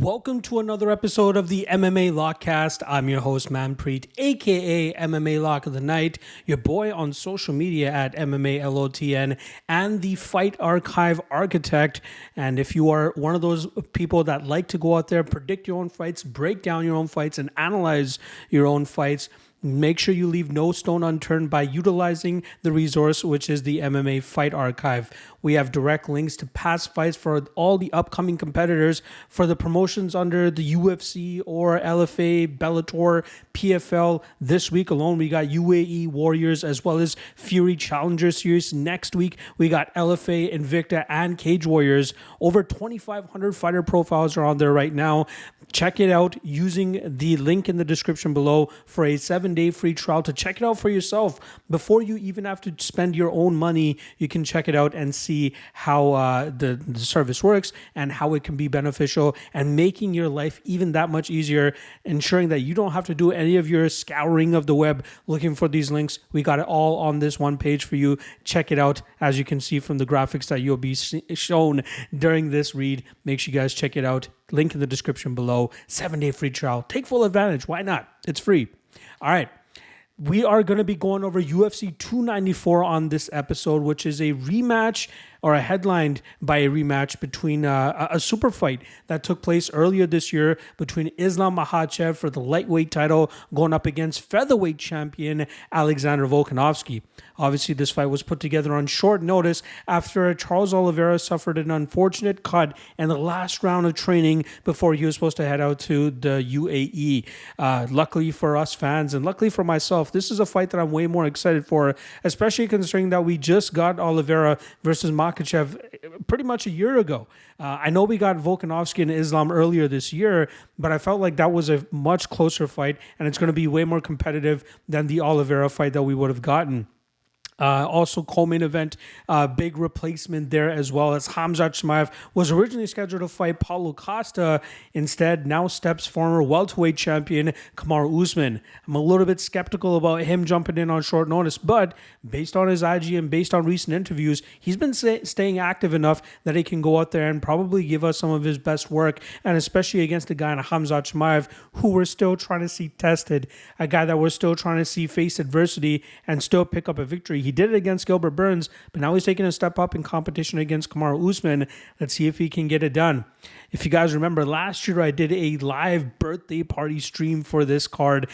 Welcome to another episode of the MMA Lockcast. I'm your host, Manpreet, aka MMA Lock of the Night, your boy on social media at MMALOTN, and the Fight Archive architect. And if you are one of those people that like to go out there, predict your own fights, break down your own fights, and analyze your own fights, make sure you leave no stone unturned by utilizing the resource, which is the MMA Fight Archive. We have direct links to past fights for all the upcoming competitors for the promotions under the UFC or LFA, Bellator, PFL. This week alone, we got UAE Warriors as well as Fury Challenger Series. Next week, we got LFA, Invicta, and Cage Warriors. Over 2,500 fighter profiles are on there right now. Check it out using the link in the description below for a 7-day free trial to check it out for yourself. Before you even have to spend your own money, you can check it out and see how the service works and how it can be beneficial and making your life even that much easier, ensuring that you don't have to do any of your scouring of the web looking for these links. We got it all on this one page for you. Check it out. As you can see from the graphics that you'll be shown during this read, make sure you guys check it out. Link in the description below. 7-day free trial. Take full advantage. Why not? It's free. All right. We are going to be going over UFC 294 on this episode, which is a rematch or headlined by a rematch between a super fight that took place earlier this year between Islam Makhachev for the lightweight title going up against featherweight champion Alexander Volkanovski. Obviously, this fight was put together on short notice after Charles Oliveira suffered an unfortunate cut in the last round of training before he was supposed to head out to the UAE. Luckily for us fans and luckily for myself, this is a fight that I'm way more excited for, especially considering that we just got Oliveira versus Makhachev pretty much a year ago. I know we got Volkanovski and Islam earlier this year, but I felt like that was a much closer fight, and it's going to be way more competitive than the Oliveira fight that we would have gotten. Also, co-main event, big replacement there as well as Khamzat Chimaev was originally scheduled to fight Paulo Costa. Instead, now steps former welterweight champion Kamaru Usman. I'm a little bit skeptical about him jumping in on short notice, but based on his IG and based on recent interviews, he's been staying active enough that he can go out there and probably give us some of his best work, and especially against a guy in Khamzat Chimaev who we're still trying to see tested, a guy that we're still trying to see face adversity and still pick up a victory. He did it against Gilbert Burns, but now he's taking a step up in competition against Kamaru Usman. Let's see if he can get it done. If you guys remember, last year I did a live birthday party stream for this card,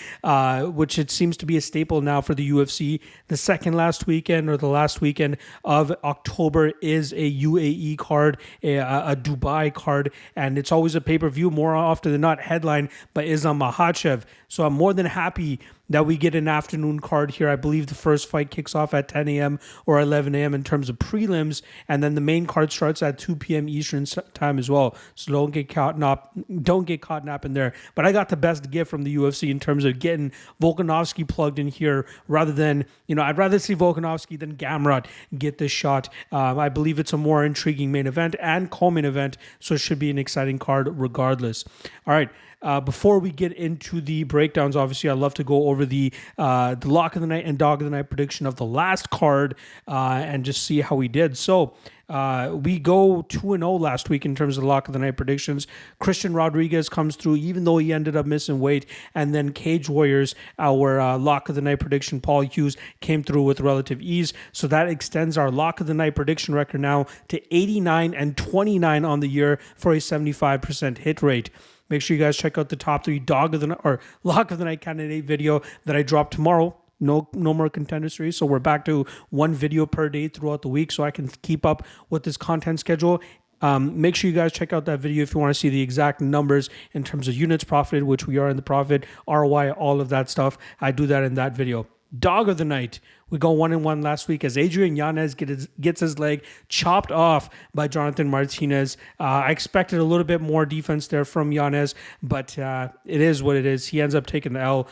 which it seems to be a staple now for the UFC. The second last weekend or the last weekend of October is a UAE card, a Dubai card, and it's always a pay-per-view, more often than not headlined by Islam Makhachev. So I'm more than happy that we get an afternoon card here. I believe the first fight kicks off at 10 a.m. or 11 a.m. in terms of prelims, and then the main card starts at 2 p.m. Eastern time as well. So don't get caught napping there. But I got the best gift from the UFC in terms of getting Volkanovski plugged in here rather than, I'd rather see Volkanovski than Gamrot get this shot. I believe it's a more intriguing main event and co-main event, so it should be an exciting card regardless. All right. Before we get into the breakdowns, obviously, I'd love to go over the lock of the night and dog of the night prediction of the last card and just see how we did. So we go 2-0 last week in terms of the lock of the night predictions. Christian Rodriguez comes through, even though he ended up missing weight. And then Cage Warriors, our lock of the night prediction, Paul Hughes, came through with relative ease. So that extends our lock of the night prediction record now to 89-29 on the year for a 75% hit rate. Make sure you guys check out the top 3 dog of the night or lock of the night candidate video that I drop tomorrow. No more contender series. So we're back to 1 video per day throughout the week so I can keep up with this content schedule. Make sure you guys check out that video if you want to see the exact numbers in terms of units profited, which we are in the profit, ROI, all of that stuff. I do that in that video. Dog of the night. We go 1-1 last week as Adrian Yanez gets his leg chopped off by Jonathan Martinez. I expected a little bit more defense there from Yanez, but it is what it is. He ends up taking the L.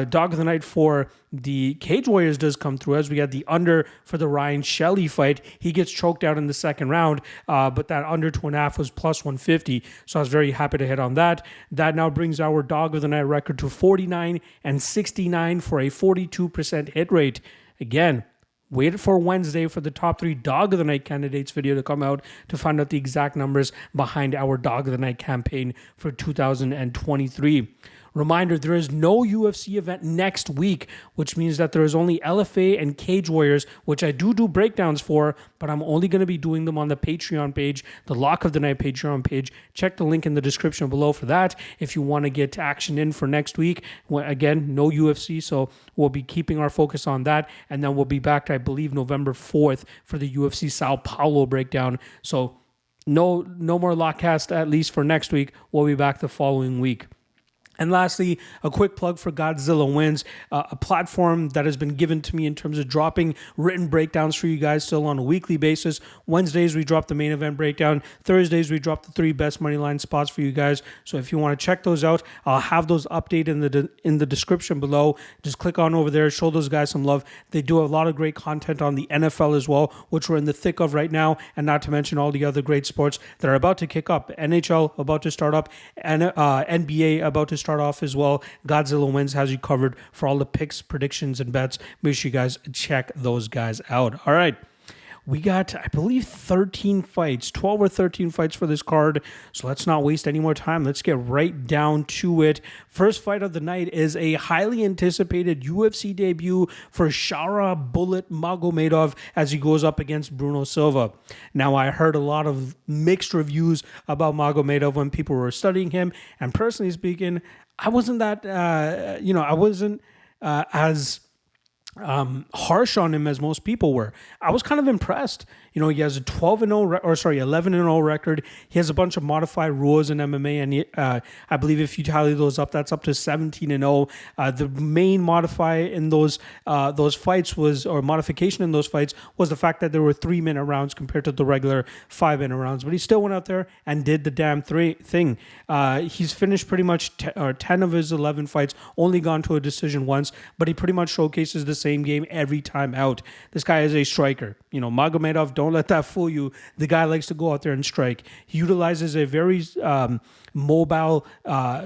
Dog of the night for the Cage Warriors does come through as we got the under for the Ryan Shelley fight. He gets choked out in the second round, but that under 2.5 was plus 150. So I was very happy to hit on that. That now brings our dog of the night record to 49-69 for a 42% hit rate. Again, Wait for Wednesday for the top 3 Dog of the Night candidates video to come out to find out the exact numbers behind our Dog of the Night campaign for 2023. Reminder, there is no UFC event next week, which means that there is only LFA and Cage Warriors, which I do breakdowns for, but I'm only going to be doing them on the Patreon page, the Lock of the Night Patreon page. Check the link in the description below for that if you want to get action in for next week. Again, no UFC, so we'll be keeping our focus on that, and then we'll be back to, I believe, November 4th for the UFC Sao Paulo breakdown. So no more Lockcast, at least for next week. We'll be back the following week. And lastly, a quick plug for GodzillaWins, a platform that has been given to me in terms of dropping written breakdowns for you guys still on a weekly basis. Wednesdays, we drop the main event breakdown. Thursdays, we drop the 3 best Moneyline spots for you guys. So if you want to check those out, I'll have those updated in the description below. Just click on over there, show those guys some love. They do a lot of great content on the NFL as well, which we're in the thick of right now, and not to mention all the other great sports that are about to kick up. NHL about to start up, and NBA about to start off as well. GodzillaWins has you covered for all the picks, predictions, and bets. Make sure you guys check those guys out. All right. We got, I believe, 13 fights, 12 or 13 fights for this card. So let's not waste any more time. Let's get right down to it. First fight of the night is a highly anticipated UFC debut for Shara Bullet Magomedov as he goes up against Bruno Silva. Now, I heard a lot of mixed reviews about Magomedov when people were studying him. And personally speaking, I wasn't that, I wasn't as harsh on him as most people were. I was kind of impressed. He has a 11-0 record. He has a bunch of modified rules in MMA, and I believe if you tally those up, that's up to 17-0. The main modification in those fights was the fact that there were 3-minute rounds compared to the regular 5-minute rounds. But he still went out there and did the damn thing. He's finished pretty much 10 of his 11 fights, only gone to a decision once, but he pretty much showcases the same game every time out. This guy is a striker. Magomedov, don't let that fool you. The guy likes to go out there and strike. He utilizes a very mobile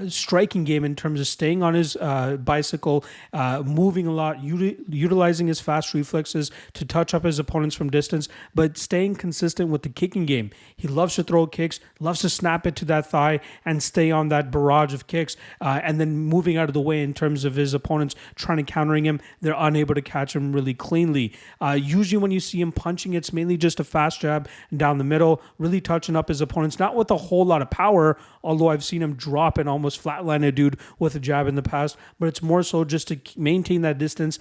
striking game in terms of staying on his bicycle, moving a lot, utilizing his fast reflexes to touch up his opponents from distance, but staying consistent with the kicking game. He loves to throw kicks, loves to snap it to that thigh and stay on that barrage of kicks, and then moving out of the way in terms of his opponents trying to countering him. They're unable to catch him really cleanly. Usually when you see him punching, it's mainly just a fast jab down the middle, really touching up his opponents, not with a whole lot of power, although I've seen him drop and almost flatline a dude with a jab in the past, but it's more so just to maintain that distance,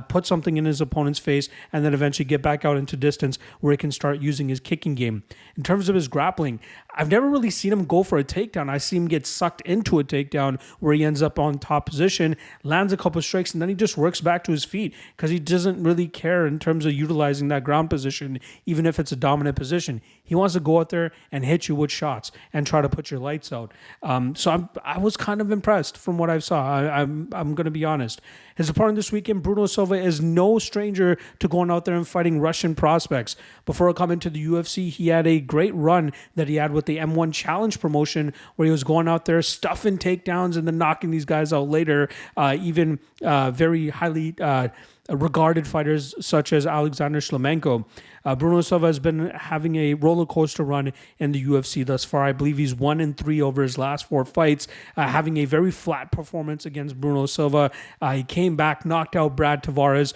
put something in his opponent's face, and then eventually get back out into distance where he can start using his kicking game. In terms of his grappling, I've never really seen him go for a takedown. I see him get sucked into a takedown where he ends up on top position, lands a couple of strikes, and then he just works back to his feet because he doesn't really care in terms of utilizing that ground position, even if it's a dominant position. He wants to go out there and hit you with shots and try to put your lights out. So I was kind of impressed from what I saw. I'm going to be honest. His opponent this weekend, Bruno Silva, is no stranger to going out there and fighting Russian prospects. Before coming to the UFC, he had a great run that he had with the M1 Challenge promotion where he was going out there stuffing takedowns and then knocking these guys out later, even very highly regarded fighters such as Alexander Shlemenko. Bruno Silva has been having a roller coaster run in the UFC thus far. I believe he's 1-3 over his last 4 fights, having a very flat performance against Bruno Silva. He came back, knocked out Brad Tavares.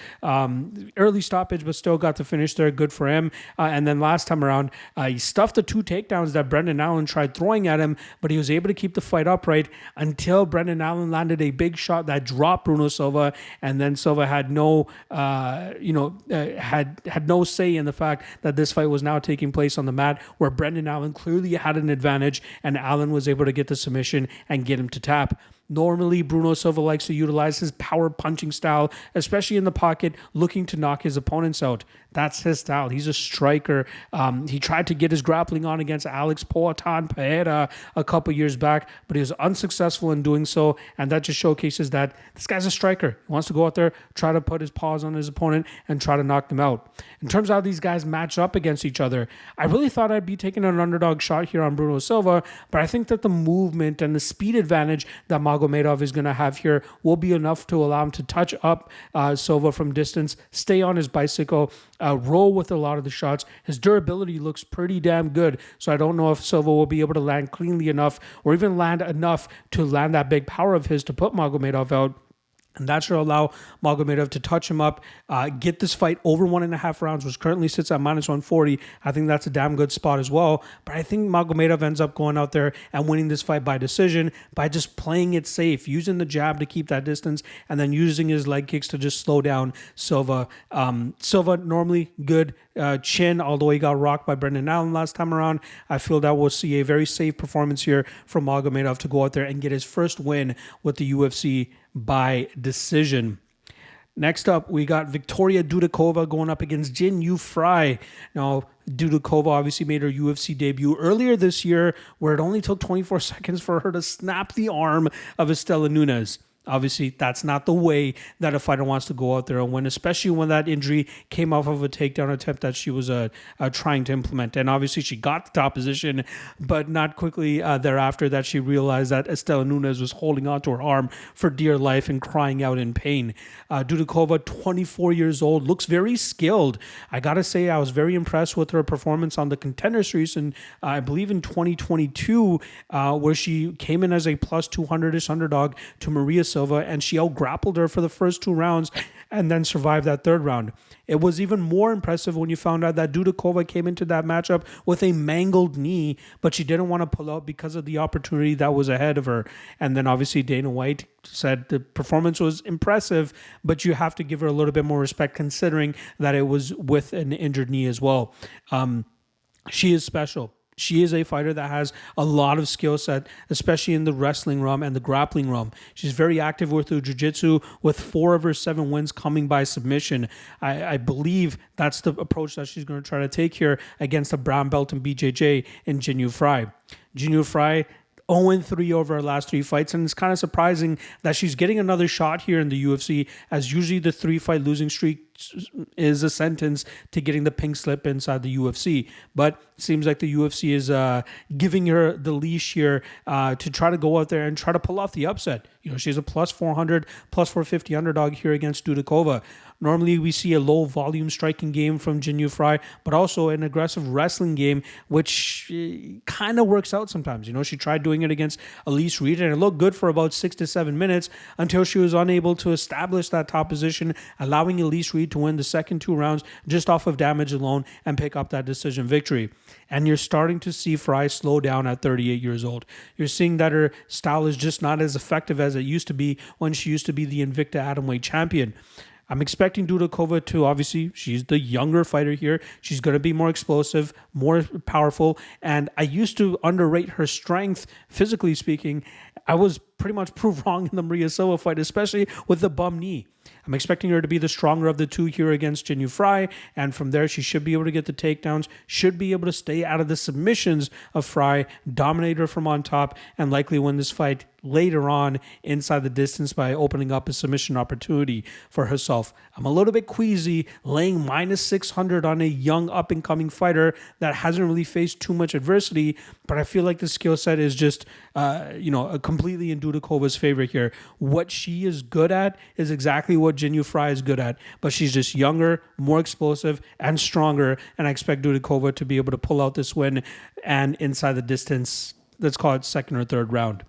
Early stoppage, but still got to finish there. Good for him. And then last time around, he stuffed the 2 takedowns that Brendan Allen tried throwing at him, but he was able to keep the fight upright until Brendan Allen landed a big shot that dropped Bruno Silva, and then Silva had no say in the fact that this fight was now taking place on the mat, where Brendan Allen clearly had an advantage and Allen was able to get the submission and get him to tap. Normally, Bruno Silva likes to utilize his power punching style, especially in the pocket, looking to knock his opponents out. That's his style. He's a striker. He tried to get his grappling on against Alex Poatan Pereira a couple years back, but he was unsuccessful in doing so, and that just showcases that this guy's a striker. He wants to go out there, try to put his paws on his opponent, and try to knock them out. In terms of how these guys match up against each other, I really thought I'd be taking an underdog shot here on Bruno Silva, but I think that the movement and the speed advantage that Magomedov is going to have here will be enough to allow him to touch up Silva from distance, stay on his bicycle, roll with a lot of the shots. His durability looks pretty damn good, so I don't know if Silva will be able to land cleanly enough or even land enough to land that big power of his to put Magomedov out. And that should allow Magomedov to touch him up, get this fight over 1.5 rounds, which currently sits at -140. I think that's a damn good spot as well. But I think Magomedov ends up going out there and winning this fight by decision by just playing it safe, using the jab to keep that distance, and then using his leg kicks to just slow down Silva. Silva normally good chin, although he got rocked by Brendan Allen last time around. I feel that we'll see a very safe performance here from Magomedov to go out there and get his first win with the UFC by decision. Next up, we got Victoria Dudakova going up against Jin Yu Frey. Now, Dudakova obviously made her UFC debut earlier this year, where it only took 24 seconds for her to snap the arm of Estela Nunes. Obviously, that's not the way that a fighter wants to go out there and win, especially when that injury came off of a takedown attempt that she was trying to implement. And obviously, she got the top position, but not quickly thereafter that she realized that Estela Nunes was holding onto her arm for dear life and crying out in pain. Dudakova, 24 years old, looks very skilled. I got to say, I was very impressed with her performance on the Contender Series, and I believe in 2022, where she came in as a plus 200-ish underdog to Maria Silva, and she out-grappled her for the first 2 rounds and then survived that 3rd round. It was even more impressive when you found out that Dudakova came into that matchup with a mangled knee, but she didn't want to pull out because of the opportunity that was ahead of her. And then obviously Dana White said the performance was impressive, but you have to give her a little bit more respect considering that it was with an injured knee as well. She is special. She is a fighter that has a lot of skill set, especially in the wrestling realm and the grappling realm. She's very active with her jiu-jitsu, with 4 of her 7 wins coming by submission. I believe that's the approach that she's going to try to take here against the brown belt in BJJ in Jin Yu Frey. Jin Yu Frey 0-3 over her last 3 fights, and it's kind of surprising that she's getting another shot here in the UFC, as usually the 3-fight losing streak is a sentence to getting the pink slip inside the UFC. But it seems like the UFC is giving her the leash here to try to go out there and try to pull off the upset. You know, she's a plus 400, plus 450 underdog here against Dudakova. Normally, we see a low volume striking game from Jin Yu Frey, but also an aggressive wrestling game, which kind of works out sometimes. You know, she tried doing it against Elise Reed, and it looked good for about 6 to 7 minutes until she was unable to establish that top position, allowing Elise Reed to win the second 2 rounds just off of damage alone and pick up that decision victory. And you're starting to see Frey slow down at 38 years old. You're seeing that her style is just not as effective as it used to be when she used to be the Invicta Atomweight champion. I'm expecting Dudakova to, obviously, she's the younger fighter here. She's going to be more explosive, more powerful, and I used to underrate her strength, physically speaking. I was pretty much proved wrong in the Maria Silva fight, especially with the bum knee. I'm expecting her to be the stronger of the 2 here against Jin Yu Frey, and from there she should be able to get the takedowns, should be able to stay out of the submissions of Frey, dominate her from on top, and likely win this fight later on inside the distance by opening up a submission opportunity for herself. I'm a little bit queasy laying minus 600 on a young up-and-coming fighter that hasn't really faced too much adversity, but I feel like the skill set is just, completely in Dudakova's favor here. What she is good at is exactly what Jin Yu Frey is good at, but she's just younger, more explosive, and stronger, and I expect Dudakova to be able to pull out this win and inside the distance, let's call it 2nd or 3rd round.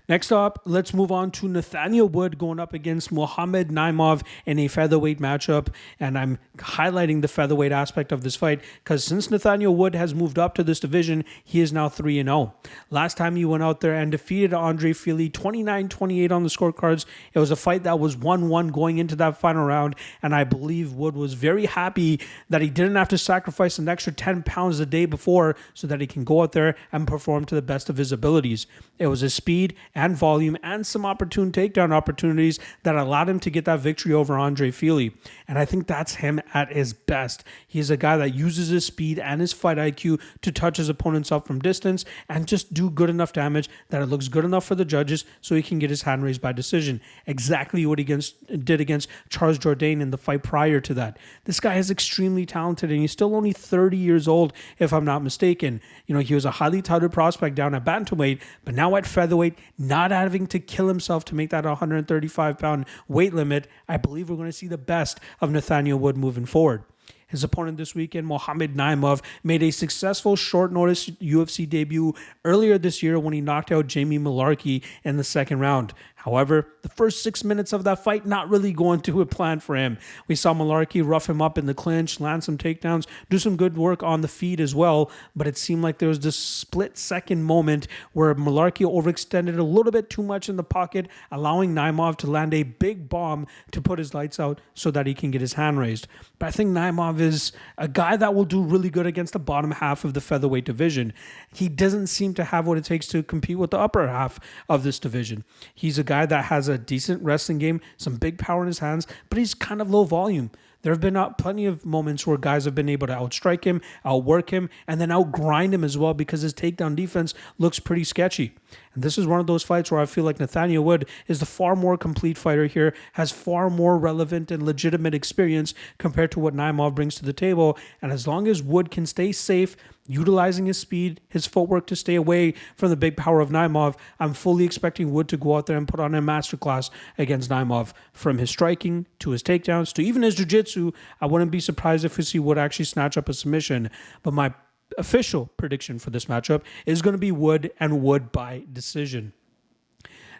Next up, let's move on to Nathaniel Wood going up against Mohamed Naimov in a featherweight matchup. And I'm highlighting the featherweight aspect of this fight because since Nathaniel Wood has moved up to this division, he is now 3-0. Last time he went out there and defeated Andre Fili 29-28 on the scorecards. It was a fight that was 1-1 going into that final round. And I believe Wood was very happy that he didn't have to sacrifice an extra 10 pounds the day before so that he can go out there and perform to the best of his abilities. It was his speed and volume and some opportune takedown opportunities that allowed him to get that victory over Andre Fili. And I think that's him at his best. He's a guy that uses his speed and his fight IQ to touch his opponents up from distance and just do good enough damage that it looks good enough for the judges so he can get his hand raised by decision. Exactly what he did against Charles Jourdain in the fight prior to that. This guy is extremely talented and he's still only 30 years old, if I'm not mistaken. You know, he was a highly touted prospect down at bantamweight, but now at featherweight, not having to kill himself to make that 135-pound weight limit, I believe we're going to see the best of Nathaniel Wood moving forward. His opponent this weekend, Mohamed Naimov, made a successful short-notice UFC debut earlier this year when he knocked out Jamie Mullarkey in the second round. However, the first 6 minutes of that fight not really going to a plan for him. We saw Mullarkey rough him up in the clinch, land some takedowns, do some good work on the feet as well, but it seemed like there was this split-second moment where Mullarkey overextended a little bit too much in the pocket, allowing Naimov to land a big bomb to put his lights out so that he can get his hand raised. But I think Naimov is a guy that will do really good against the bottom half of the featherweight division. He doesn't seem to have what it takes to compete with the upper half of this division. He's a guy that has a decent wrestling game, some big power in his hands, but he's kind of low volume. There have been plenty of moments where guys have been able to outstrike him, outwork him, and then outgrind him as well because his takedown defense looks pretty sketchy. And this is one of those fights where I feel like Nathaniel Wood is the far more complete fighter here, has far more relevant and legitimate experience compared to what Naimov brings to the table. And as long as Wood can stay safe, utilizing his speed, his footwork to stay away from the big power of Naimov, I'm fully expecting Wood to go out there and put on a masterclass against Naimov. From his striking to his takedowns to even his jiu-jitsu, I wouldn't be surprised if we see Wood actually snatch up a submission. But my official prediction for this matchup is going to be Wood and Wood by decision.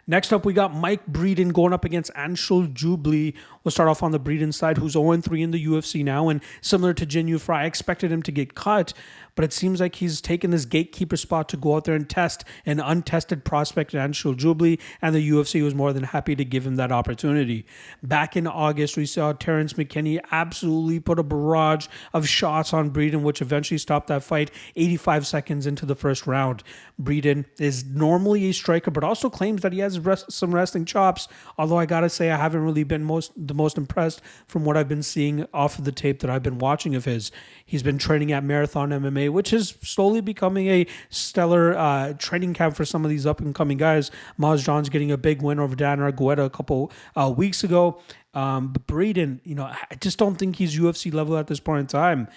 Next up, we got Mike Breeden going up against Anshul Jubli. We'll start off on the Breeden side, who's 0-3 in the UFC now, and similar to Jinyu Frey, I expected him to get cut, but it seems like he's taken this gatekeeper spot to go out there and test an untested prospect in Anshul Jubli, and the UFC was more than happy to give him that opportunity. Back in August, we saw Terrence McKinney absolutely put a barrage of shots on Breeden, which eventually stopped that fight 85 seconds into the first round. Breeden is normally a striker, but also claims that he has some wrestling chops, although I gotta say I haven't really been the most impressed from what I've been seeing off of the tape that I've been watching of his. He's been training at Marathon MMA, which is slowly becoming a stellar training camp for some of these up-and-coming guys. Maz John's getting a big win over Dan Argueta a couple weeks ago. But Breeden, I just don't think he's UFC level at this point in time.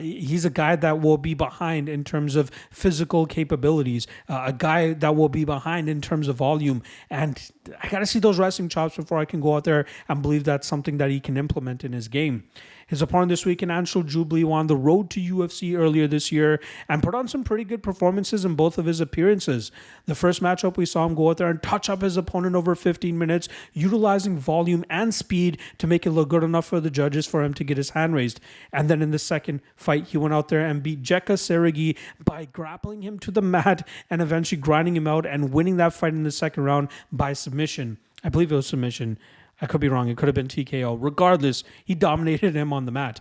He's a guy that will be behind in terms of physical capabilities, a guy that will be behind in terms of volume. And I got to see those wrestling chops before I can go out there and believe that's something that he can implement in his game. His opponent this week in Anshul Jubli won the road to UFC earlier this year and put on some pretty good performances in both of his appearances. The first matchup, we saw him go out there and touch up his opponent over 15 minutes, utilizing volume and speed to make it look good enough for the judges for him to get his hand raised. And then in the second fight, he went out there and beat Jekka Seregi by grappling him to the mat and eventually grinding him out and winning that fight in the second round by submission. I believe it was submission. I could be wrong. It could have been TKO. Regardless, he dominated him on the mat.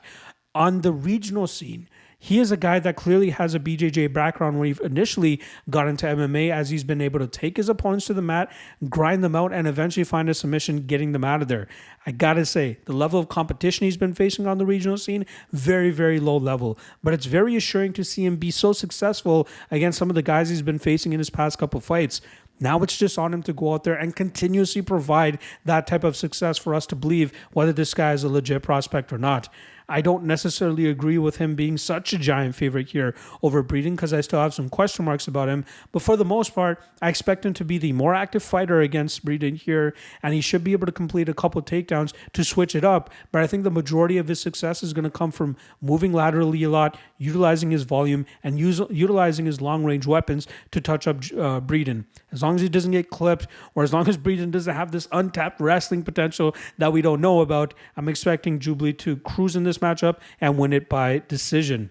On the regional scene, he is a guy that clearly has a BJJ background where he initially got into MMA, as he's been able to take his opponents to the mat, grind them out, and eventually find a submission, getting them out of there. I gotta say, the level of competition he's been facing on the regional scene, very, very low level. But it's very assuring to see him be so successful against some of the guys he's been facing in his past couple fights. Now it's just on him to go out there and continuously provide that type of success for us to believe whether this guy is a legit prospect or not. I don't necessarily agree with him being such a giant favorite here over Breeden because I still have some question marks about him. But for the most part, I expect him to be the more active fighter against Breeden here, and he should be able to complete a couple takedowns to switch it up. But I think the majority of his success is going to come from moving laterally a lot, utilizing his volume, and utilizing his long-range weapons to touch up Breeden. As long as he doesn't get clipped, or as long as Breeden doesn't have this untapped wrestling potential that we don't know about, I'm expecting Jubli to cruise in this matchup and win it by decision.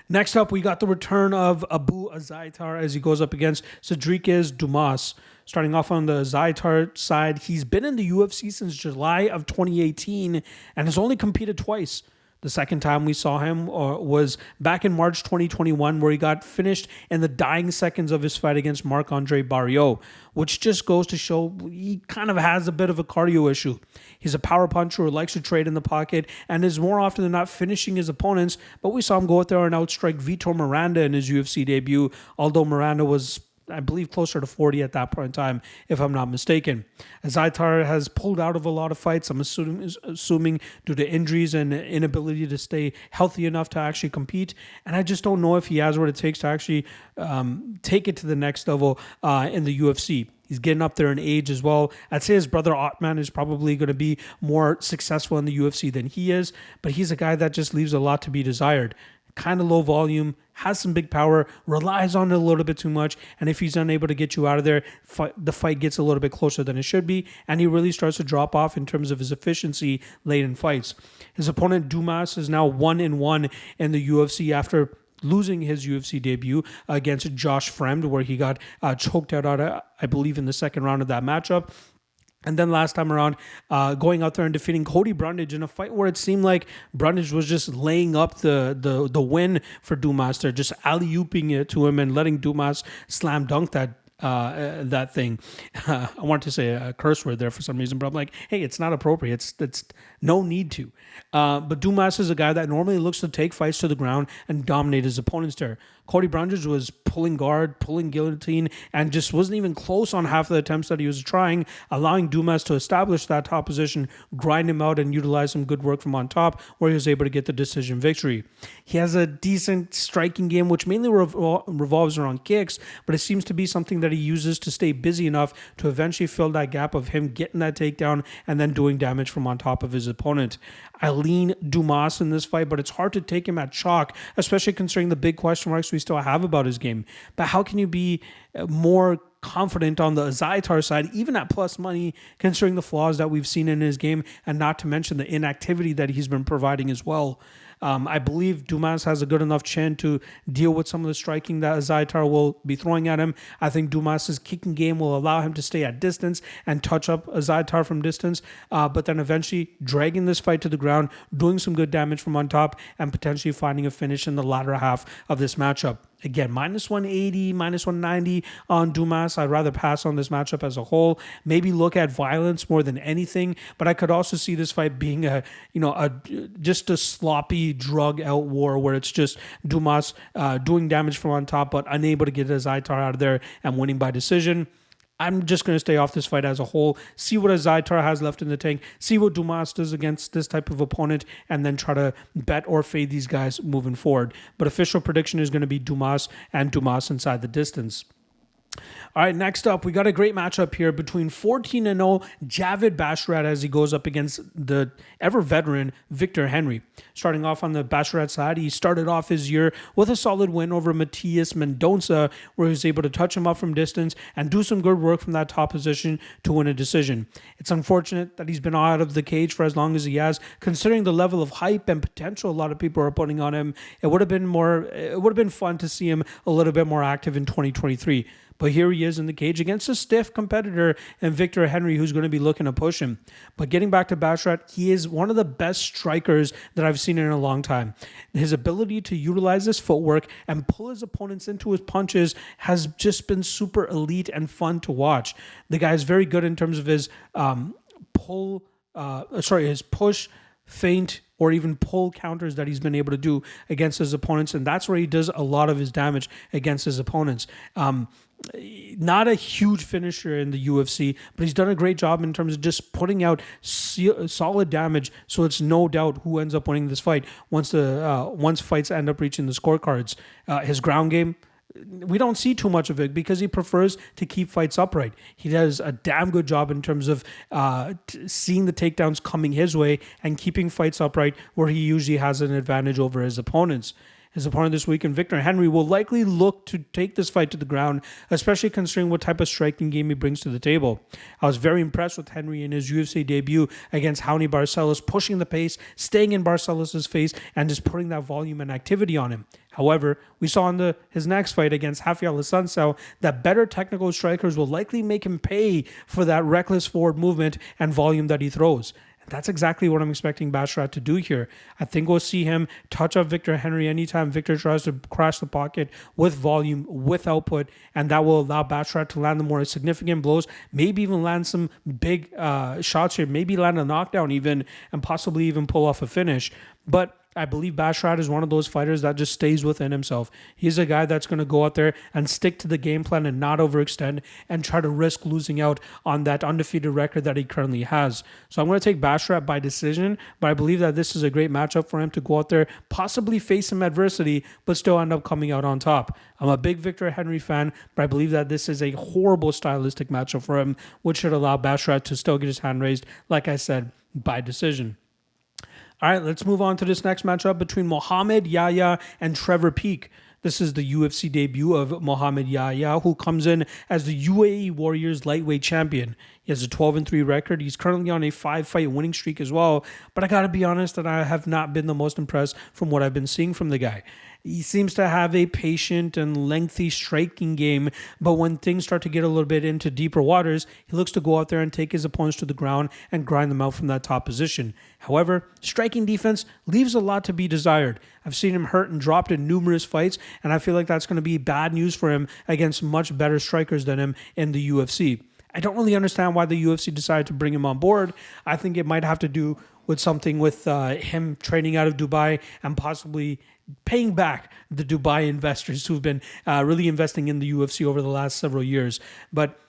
Next up, we got the return of Abu Azaitar as he goes up against Cedriques Dumas. Starting off on the Azaitar side, he's been in the UFC since July of 2018 and has only competed twice. The second time we saw him was back in March 2021, where he got finished in the dying seconds of his fight against Marc-Andre Barriault, which just goes to show he kind of has a bit of a cardio issue. He's a power puncher who likes to trade in the pocket and is more often than not finishing his opponents, but we saw him go out there and outstrike Vitor Miranda in his UFC debut, although Miranda was I believe, closer to 40 at that point in time, if I'm not mistaken. Azaitar has pulled out of a lot of fights, I'm assuming due to injuries and inability to stay healthy enough to actually compete. And I just don't know if he has what it takes to actually take it to the next level in the UFC. He's getting up there in age as well. I'd say his brother Usman is probably going to be more successful in the UFC than he is, but he's a guy that just leaves a lot to be desired. Kind of low volume, has some big power, relies on it a little bit too much, and if he's unable to get you out of there, the fight gets a little bit closer than it should be, and he really starts to drop off in terms of his efficiency late in fights. His opponent Dumas is now 1-1 in the UFC after losing his UFC debut against Josh Fremd, where he got choked out, I believe, in the second round of that matchup. And then last time around, going out there and defeating Cody Brundage in a fight where it seemed like Brundage was just laying up the win for Dumas. They're just alley-ooping it to him and letting Dumas slam dunk that thing. I wanted to say a curse word there for some reason, but I'm like, hey, it's not appropriate. It's no need to. But Dumas is a guy that normally looks to take fights to the ground and dominate his opponents there. Cody Brundage was pulling guard, pulling guillotine, and just wasn't even close on half the attempts that he was trying, allowing Dumas to establish that top position, grind him out, and utilize some good work from on top, where he was able to get the decision victory. He has a decent striking game, which mainly revolves around kicks, but it seems to be something that he uses to stay busy enough to eventually fill that gap of him getting that takedown and then doing damage from on top of his opponent. I lean Dumas in this fight, but it's hard to take him at chalk, especially considering the big question marks we still have about his game. But how can you be more confident on the Azaitar side, even at plus money, considering the flaws that we've seen in his game, and not to mention the inactivity that he's been providing as well? I believe Dumas has a good enough chin to deal with some of the striking that Azaitar will be throwing at him. I think Dumas's kicking game will allow him to stay at distance and touch up Azaitar from distance, but then eventually dragging this fight to the ground, doing some good damage from on top, and potentially finding a finish in the latter half of this matchup. Again, minus 180, minus 190 on Dumas. I'd rather pass on this matchup as a whole. Maybe look at violence more than anything, but I could also see this fight being just a sloppy drug out war where it's just Dumas doing damage from on top, but unable to get Azaitar out of there and winning by decision. I'm just going to stay off this fight as a whole, see what Azaitar has left in the tank, see what Dumas does against this type of opponent, and then try to bet or fade these guys moving forward. But official prediction is going to be Dumas and Dumas inside the distance. All right, next up, we got a great matchup here between 14-0 Javid Basharat as he goes up against the ever-veteran Victor Henry. Starting off on the Basharat side, he started off his year with a solid win over Matias Mendonça, where he was able to touch him up from distance and do some good work from that top position to win a decision. It's unfortunate that he's been out of the cage for as long as he has, considering the level of hype and potential a lot of people are putting on him. It would have been fun to see him a little bit more active in 2023. But here he is in the cage against a stiff competitor and Victor Henry, who's going to be looking to push him. But getting back to Basharat, he is one of the best strikers that I've seen in a long time. His ability to utilize his footwork and pull his opponents into his punches has just been super elite and fun to watch. The guy is very good in terms of his his push, feint, or even pull counters that he's been able to do against his opponents. And that's where he does a lot of his damage against his opponents. Not a huge finisher in the UFC, but he's done a great job in terms of just putting out solid damage. So it's no doubt who ends up winning this fight once fights end up reaching the scorecards. His ground game, we don't see too much of it because he prefers to keep fights upright. He does a damn good job in terms of seeing the takedowns coming his way and keeping fights upright, where he usually has an advantage over his opponents. His opponent this weekend, Victor Henry, will likely look to take this fight to the ground, especially considering what type of striking game he brings to the table. I was very impressed with Henry in his UFC debut against Raoni Barcelos, pushing the pace, staying in Barcelos' face, and just putting that volume and activity on him. However, we saw in his next fight against Rafael Assunção that better technical strikers will likely make him pay for that reckless forward movement and volume that he throws. That's exactly what I'm expecting Basharat to do here. I think we'll see him touch up Victor Henry anytime Victor tries to crash the pocket with volume, with output, and that will allow Basharat to land the more significant blows, maybe even land some big shots here, maybe land a knockdown even, and possibly even pull off a finish. But I believe Basharat is one of those fighters that just stays within himself. He's a guy that's going to go out there and stick to the game plan and not overextend and try to risk losing out on that undefeated record that he currently has. So I'm going to take Basharat by decision, but I believe that this is a great matchup for him to go out there, possibly face some adversity, but still end up coming out on top. I'm a big Victor Henry fan, but I believe that this is a horrible stylistic matchup for him, which should allow Basharat to still get his hand raised, like I said, by decision. All right, let's move on to this next matchup between Mohamed Yahya and Trevor Peek. This is the UFC debut of Mohamed Yahya, who comes in as the UAE Warriors lightweight champion. He has a 12-3 record. He's currently on a 5-fight winning streak as well. But I got to be honest that I have not been the most impressed from what I've been seeing from the guy. He seems to have a patient and lengthy striking game, but when things start to get a little bit into deeper waters, he looks to go out there and take his opponents to the ground and grind them out from that top position. However, striking defense leaves a lot to be desired. I've seen him hurt and dropped in numerous fights, and I feel like that's going to be bad news for him against much better strikers than him in the UFC. I don't really understand why the UFC decided to bring him on board. I think it might have to do with something with him training out of Dubai and possibly paying back the Dubai investors who've been really investing in the UFC over the last several years. But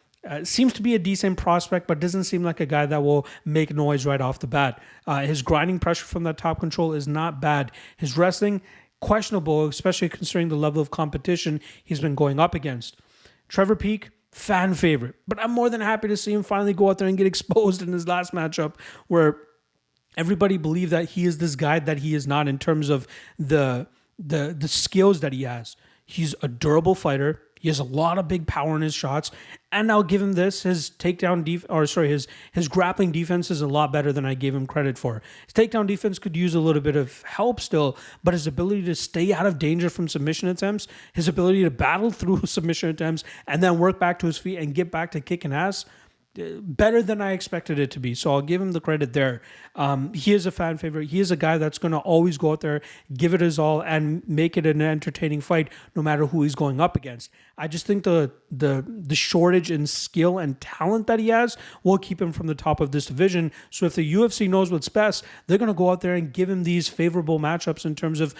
seems to be a decent prospect, but doesn't seem like a guy that will make noise right off the bat. His grinding pressure from that top control is not bad. His wrestling, questionable, especially considering the level of competition he's been going up against. Trevor Peek, fan favorite, but I'm more than happy to see him finally go out there and get exposed in his last matchup where everybody believed that he is this guy that he is not in terms of the skills that he has. He's a durable fighter. He has a lot of big power in his shots, and I'll give him this: his his grappling defense is a lot better than I gave him credit for. His takedown defense could use a little bit of help still, but his ability to stay out of danger from submission attempts, his ability to battle through submission attempts, and then work back to his feet and get back to kicking ass, better than I expected it to be. So I'll give him the credit there. He is a fan favorite. He is a guy that's going to always go out there, give it his all, and make it an entertaining fight no matter who he's going up against. I just think the shortage in skill and talent that he has will keep him from the top of this division. So if the UFC knows what's best, they're going to go out there and give him these favorable matchups in terms of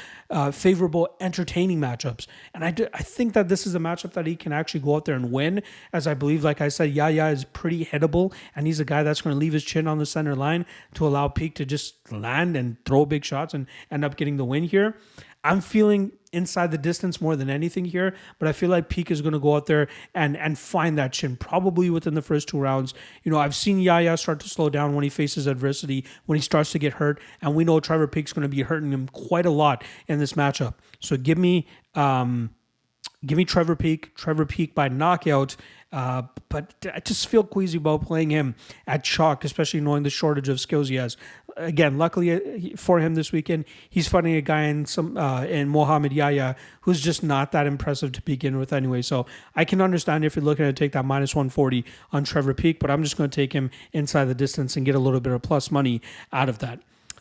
favorable, entertaining matchups. And I think that this is a matchup that he can actually go out there and win, as I believe, like I said, Yahya is pretty hittable, and he's a guy that's going to leave his chin on the center line to allow Peek to just land and throw big shots and end up getting the win here. I'm feeling inside the distance more than anything here, but I feel like Peek is going to go out there and find that chin probably within the first 2 rounds. You know, I've seen Yahya start to slow down when he faces adversity, when he starts to get hurt, and we know Trevor Peek's going to be hurting him quite a lot in this matchup. So give me Trevor Peek by knockout. But I just feel queasy about playing him at chalk, especially knowing the shortage of skills he has. Again, luckily for him this weekend, he's fighting a guy in Mohamed Yahya who's just not that impressive to begin with anyway. So I can understand if you're looking to take that minus 140 on Trevor Peek, but I'm just going to take him inside the distance and get a little bit of plus money out of that.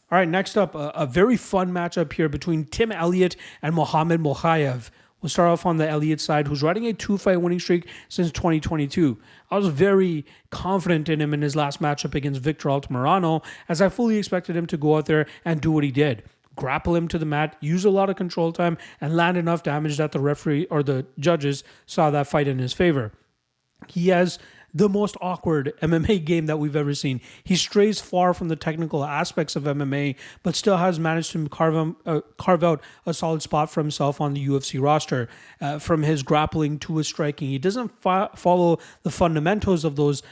All right, next up, a very fun matchup here between Tim Elliott and Mohamed Mokaev. We'll start off on the Elliott side, who's riding a 2-fight winning streak since 2022. I was very confident in him in his last matchup against Victor Altamirano, as I fully expected him to go out there and do what he did. Grapple him to the mat, use a lot of control time, and land enough damage that the referee or the judges saw that fight in his favor. He has the most awkward MMA game that we've ever seen. He strays far from the technical aspects of MMA, but still has managed to carve out a solid spot for himself on the UFC roster. From his grappling to his striking, he doesn't follow the fundamentals of those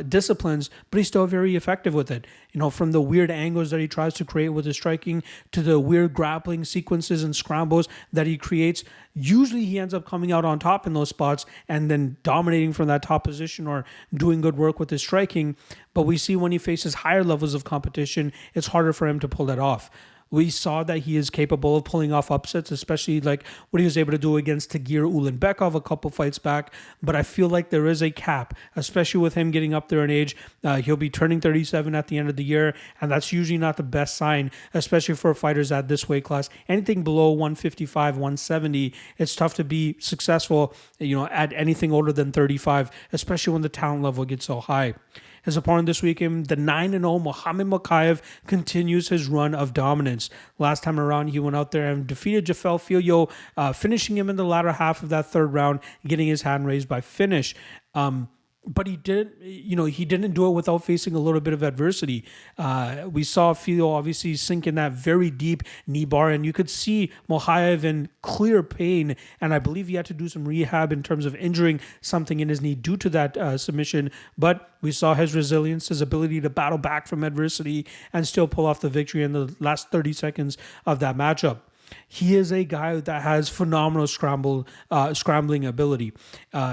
disciplines, but he's still very effective with it. You know, from the weird angles that he tries to create with his striking to the weird grappling sequences and scrambles that he creates, usually he ends up coming out on top in those spots and then dominating from that top position or doing good work with his striking. But we see when he faces higher levels of competition, it's harder for him to pull that off. We saw that he is capable of pulling off upsets, especially like what he was able to do against Tagir Ulanbekov a couple fights back. But I feel like there is a cap, especially with him getting up there in age. He'll be turning 37 at the end of the year, and that's usually not the best sign, especially for fighters at this weight class. Anything below 155, 170, it's tough to be successful, you know, at anything older than 35, especially when the talent level gets so high. His opponent this weekend, the 9-0 Mohamed Mokaev, continues his run of dominance. Last time around, he went out there and defeated Jafel Filho, finishing him in the latter half of that third round, getting his hand raised by finish. But he didn't do it without facing a little bit of adversity. We saw Filho obviously sink in that very deep knee bar, and you could see Mokaev in clear pain. And I believe he had to do some rehab in terms of injuring something in his knee due to that submission. But we saw his resilience, his ability to battle back from adversity and still pull off the victory in the last 30 seconds of that matchup. He is a guy that has phenomenal scrambling ability.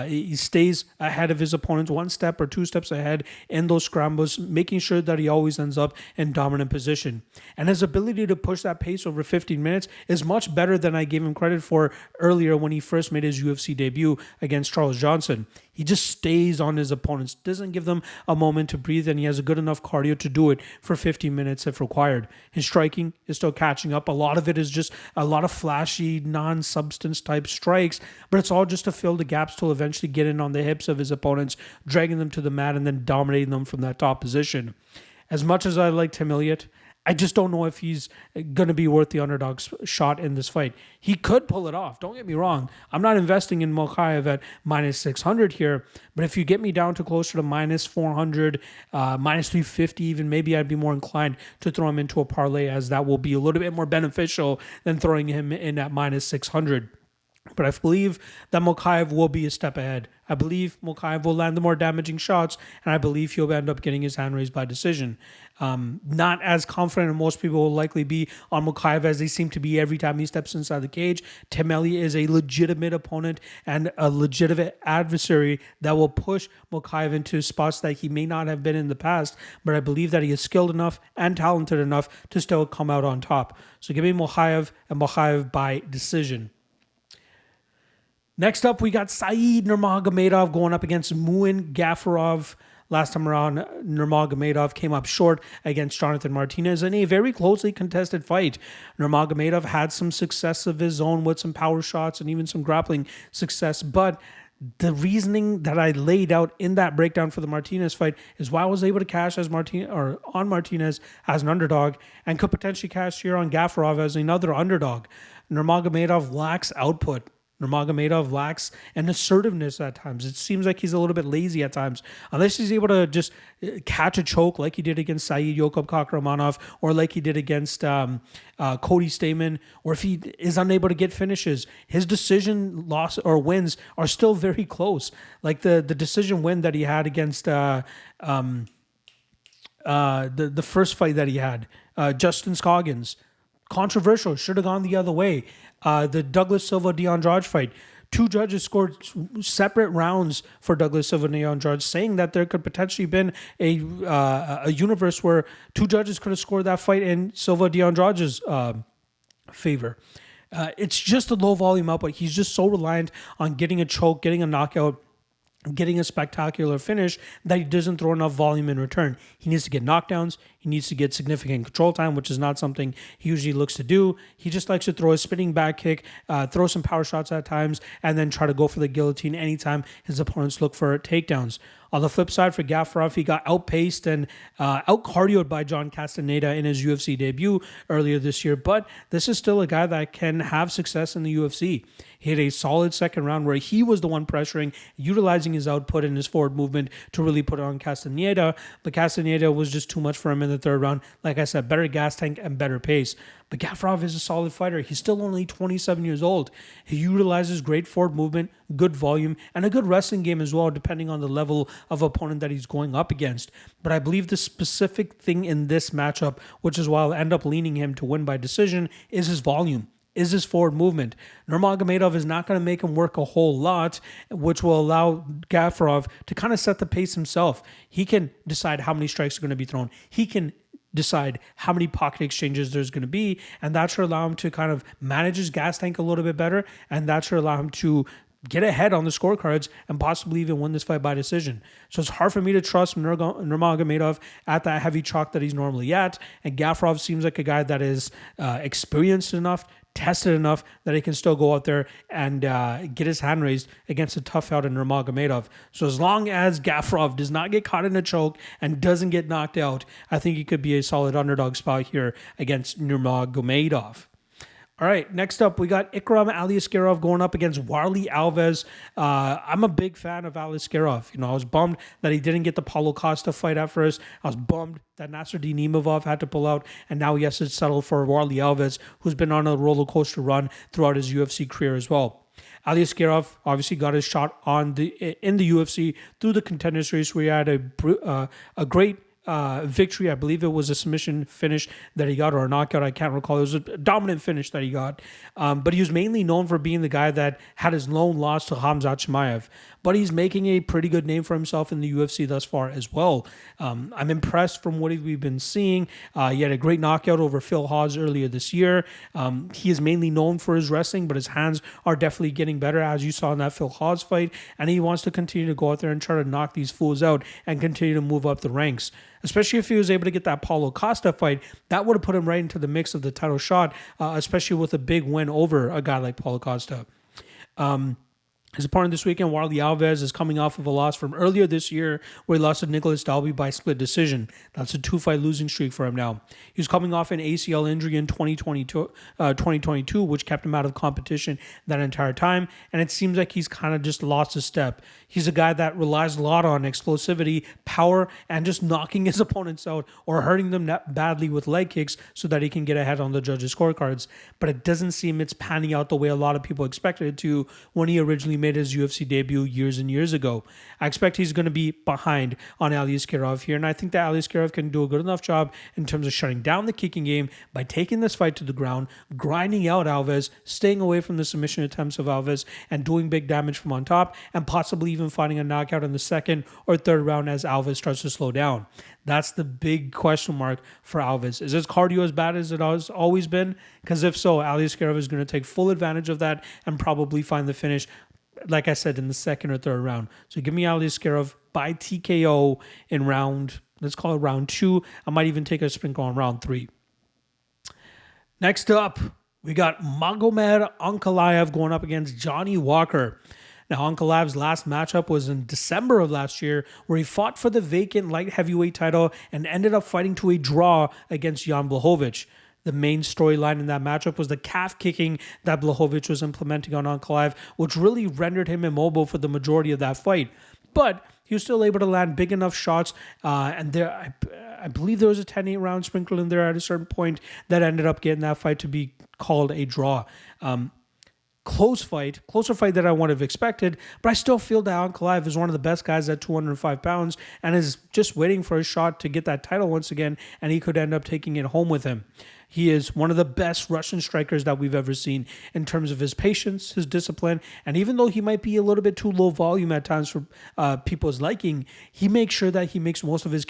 He stays ahead of his opponents, one step or two steps ahead in those scrambles, making sure that he always ends up in dominant position. And his ability to push that pace over 15 minutes is much better than I gave him credit for earlier when he first made his UFC debut against Charles Johnson. He just stays on his opponents, doesn't give them a moment to breathe, and he has a good enough cardio to do it for 15 minutes if required. His striking is still catching up. A lot of it is just a lot of flashy, non-substance type strikes, but it's all just to fill the gaps till eventually get in on the hips of his opponents, dragging them to the mat and then dominating them from that top position. As much as I like Tim Elliott, I just don't know if he's going to be worth the underdog's shot in this fight. He could pull it off. Don't get me wrong. I'm not investing in Mokaev at minus 600 here, but if you get me down to closer to minus 400, minus 350 even, maybe I'd be more inclined to throw him into a parlay, as that will be a little bit more beneficial than throwing him in at minus 600. But I believe that Mokaev will be a step ahead. I believe Mokaev will land the more damaging shots, and I believe he'll end up getting his hand raised by decision. Not as confident, and most people will likely be on Mokaev as they seem to be every time he steps inside the cage. Tim Elliott is a legitimate opponent and a legitimate adversary that will push Mokaev into spots that he may not have been in the past, but I believe that he is skilled enough and talented enough to still come out on top. So give me Mokaev, and Mokaev by decision. Next up, we got Saeed Nurmagomedov going up against Muin Gafurov. Last time around, Nurmagomedov came up short against Jonathan Martinez in a very closely contested fight. Nurmagomedov had some success of his own with some power shots and even some grappling success, but the reasoning that I laid out in that breakdown for the Martinez fight is why I was able to cash as on Martinez as an underdog and could potentially cash here on Gafurov as another underdog. Nurmagomedov lacks output. Nurmagomedov lacks an assertiveness at times. It seems like he's a little bit lazy at times. Unless he's able to just catch a choke like he did against Saeed Yokub Kakramanov or like he did against Cody Stamen, or if he is unable to get finishes, his decision loss or wins are still very close. Like the decision win that he had against the first fight that he had, Justin Scoggins. Controversial, should have gone the other way. The Douglas Silva DeAndrade fight, two judges scored separate rounds for Douglas Silva and DeAndrade, saying that there could potentially been a universe where two judges could have scored that fight in Silva DeAndrade's favor. It's just a low volume output. He's just so reliant on getting a choke, getting a knockout, getting a spectacular finish that he doesn't throw enough volume in return. He needs to get knockdowns. He needs to get significant control time, which is not something he usually looks to do. He just likes to throw a spinning back kick, throw some power shots at times, and then try to go for the guillotine anytime his opponents look for takedowns. On the flip side, for Gafurov, he got outpaced and out-cardioed by John Castaneda in his UFC debut earlier this year, but this is still a guy that can have success in the UFC. He had a solid second round where he was the one pressuring, utilizing his output and his forward movement to really put it on Castaneda, but Castaneda was just too much for him in the third round. Like I said, better gas tank and better pace. But Gafurov is a solid fighter. He's still only 27 years old. He utilizes great forward movement, good volume, and a good wrestling game as well, depending on the level of opponent that he's going up against. But I believe the specific thing in this matchup, which is why I'll end up leaning him to win by decision, is his volume, is his forward movement. Nurmagomedov is not going to make him work a whole lot, which will allow Gafurov to kind of set the pace himself. He can decide how many strikes are going to be thrown. He can decide how many pocket exchanges there's going to be, and that should allow him to kind of manage his gas tank a little bit better, and that should allow him to get ahead on the scorecards and possibly even win this fight by decision. So it's hard for me to trust Nurmagomedov at that heavy chalk that he's normally at, and Gafurov seems like a guy that is experienced enough, tested enough that he can still go out there and get his hand raised against a tough out in Nurmagomedov. So as long as Gafurov does not get caught in a choke and doesn't get knocked out, I think he could be a solid underdog spot here against Nurmagomedov. All right, next up, we got Ikram Aliskerov going up against Warlley Alves. I'm a big fan of Aliskerov. I was bummed that he didn't get the Paulo Costa fight at first. I was bummed that Naimov had to pull out, and now he has to settle for Warlley Alves, who's been on a roller coaster run throughout his UFC career as well. Aliskerov obviously got his shot in the UFC through the Contender Series, where he had a great victory. I believe it was a submission finish that he got, or a knockout. I can't recall. It was a dominant finish that he got. But he was mainly known for being the guy that had his lone loss to Khamzat Chimaev. But he's making a pretty good name for himself in the UFC thus far as well. I'm impressed from what we've been seeing. He had a great knockout over Phil Hawes earlier this year. He is mainly known for his wrestling, but his hands are definitely getting better, as you saw in that Phil Hawes fight. And he wants to continue to go out there and try to knock these fools out and continue to move up the ranks. Especially if he was able to get that Paulo Costa fight, that would have put him right into the mix of the title shot, especially with a big win over a guy like Paulo Costa. His opponent this weekend, Warlley Alves, is coming off of a loss from earlier this year where he lost to Nicholas Dalby by split decision. That's a 2-fight losing streak for him now. He was coming off an ACL injury in 2022, which kept him out of competition that entire time, and it seems like he's kind of just lost a step. He's a guy that relies a lot on explosivity, power, and just knocking his opponents out or hurting them badly with leg kicks so that he can get ahead on the judges' scorecards. But it doesn't seem it's panning out the way a lot of people expected it to when he originally made his UFC debut years and years ago. I expect he's going to be behind on Aliskerov here, and I think that Aliskerov can do a good enough job in terms of shutting down the kicking game by taking this fight to the ground, grinding out Alves, staying away from the submission attempts of Alves, and doing big damage from on top, and possibly even finding a knockout in the second or third round as Alves starts to slow down. That's the big question mark for Alves. Is his cardio as bad as it has always been? Because if so, Aliskerov is going to take full advantage of that and probably find the finish, like I said, in the second or third round. So give me Aliskerov by TKO in let's call it round 2. I might even take a sprinkle on round 3. Next up, we got Magomed Ankalaev going up against Johnny Walker. Now, Ankalaev's last matchup was in December of last year, where he fought for the vacant light heavyweight title and ended up fighting to a draw against Jan Blachowicz. The main storyline in that matchup was the calf kicking that Blachowicz was implementing on Ankalaev, which really rendered him immobile for the majority of that fight. But he was still able to land big enough shots, and I believe there was a 10-8 round sprinkled in there at a certain point that ended up getting that fight to be called a draw. Closer fight than I would have expected, but I still feel that Ankalaev is one of the best guys at 205 pounds and is just waiting for a shot to get that title once again, and he could end up taking it home with him. He is one of the best Russian strikers that we've ever seen in terms of his patience, his discipline, and even though he might be a little bit too low volume at times for people's liking, he makes sure that he makes most of his